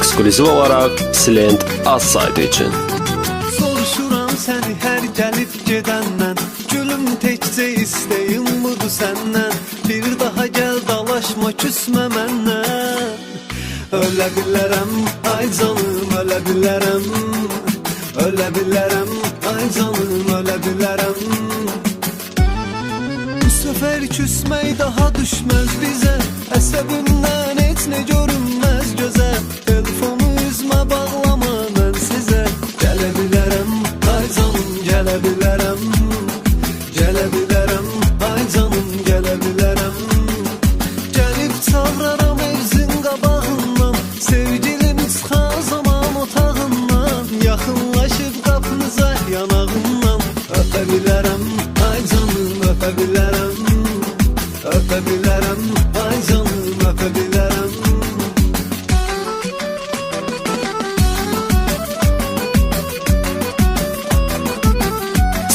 eksklüziv olaraq Silent az saytı için. Soruşuram səni hər gəlib gedəndən, gülüm təkcə istəyim budur səndən. Bir daha gəl dalaşma, küsmə məndən. Ölə bilərəm, ay canım, ölə bilərəm. Ölə bilərəm, ay canım, ölə bilərəm. Bu səfər küsmək daha düşməz bizə, əsəbimdən heç nə görünməz gözə. Telefonu üzmə bağlama mən sizə. Gələ bilərəm, ay canım, gələ bilərəm. Gələ bilərəm, ay canım, gələ bilərəm. Gəlib çağıraram evzin qabağından, sevgilim çıxa zaman otağından. Yaxınlaşıb qapınıza yanağından, öpə bilərəm, ay canım, öpə bilərəm. Öpə bilərəm, ay canım, öpə bilərəm.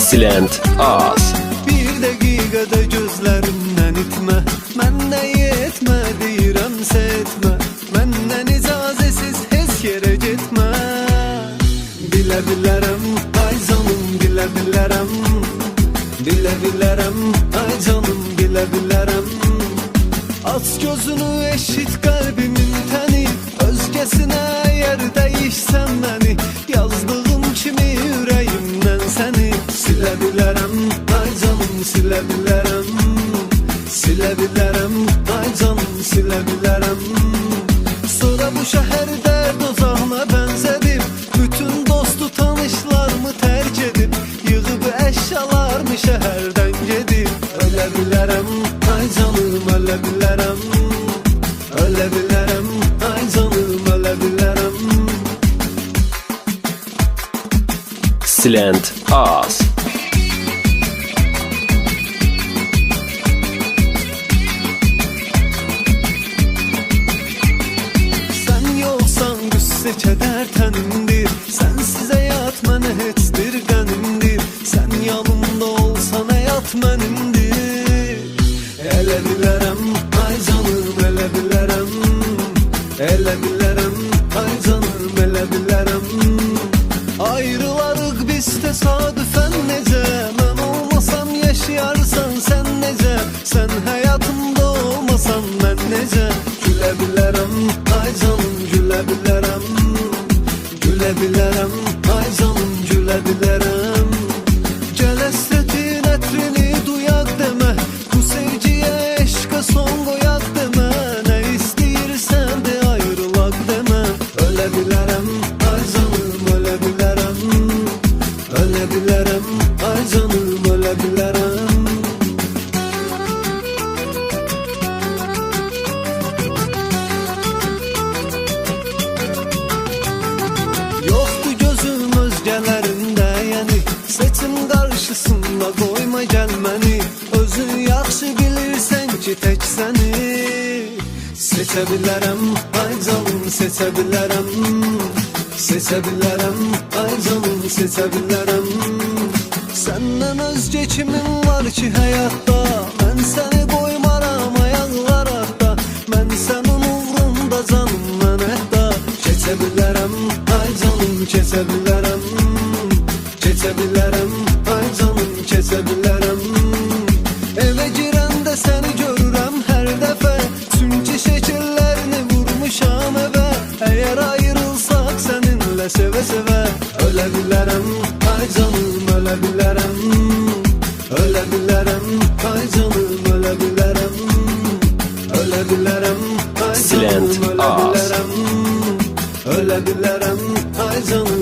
Silent az. Bir dəqiqədə gözlərimdən itmə, məndən yetmə, deyirəmsə etmə. Məndən icazəsiz heç yerə getmə. Bilə bilərəm, ay canım, bilə bilərəm. Bilə bilərəm, ay canım, bilə bilərəm. Aç gözünü, eşit qəlbimin təni, özgəsinə əgər dəyişsən məni, yazdığım kimi ürəyimdən səni. Silə bilərəm, ay canım, silə bilərəm. Silə bilərəm, ay canım, silə bilərəm. Sonra bu şəhər dərd ocağına bənzədib, bütün dostu tanışlarımı tərk edib, yığıb əşyalarımı şəhərdən gedib. Ölə bilərəm, ay canım, ölə bilərəm. Ölə bilərəm, ay canım, ölə bilərəm. Silent az. Sən yoxsan qüssə kədər tənimdir, sənsiz həyat mənə heç bir qənimdir. Sən yanımda olsan həyat mənimdir. Elə bilərəm, ay canım, elə bilərəm. Elə bilərəm, ay canım, elə bilərəm. Ayrılarıq biz təsadüfən necə, mən olmasam yaşayarsan sən necə. Sən həyatımda olmasan mən necə. Gülə bilərəm, ay canım, gülə bilərəm. Gülə bilərəm, ay canım, gülə bilərəm. Gəl əsrətin ətrini duyaq demə, bu sevgiyə, eşqə son qoyaq demə. Nə istəyirsən de ayrılaq demə. Ölə bilərəm, ay canım, ölə bilərəm. Ölə bilərəm, ay canım, ölə bilərəm. Yoxdur gözüm özgələrində, yəni seçim qarşısında qoyma gəl məni. Özün yaxşı bilirsən ki tək səni seçə bilərəm, ay canım, seçə bilərəm. Seçə bilərəm, ay canım, seçə bilərəm. Səndən özgə kimin var ki həyatda, mən səni qoymaram ayaqlaraqda. Mən sənin uğrunda canım, mən hətta keçə bilərəm, ay canım, keçə bilərəm. Keçə bilərəm, ay canım, keçə bilərəm. Evə girəndə səni görürəm hər dəfə, çünki şəkillərini vurmuşam evə. Əgər ayrılsaq səninlə sevə-sevə, ölə bilərəm, ay canım, ölə bilərəm. Ölə bilərəm, ay canım, ölə bilərəm. Ölə bilərəm, ay canım, ölə bilərəm. Ölə bilərəm, ay canım.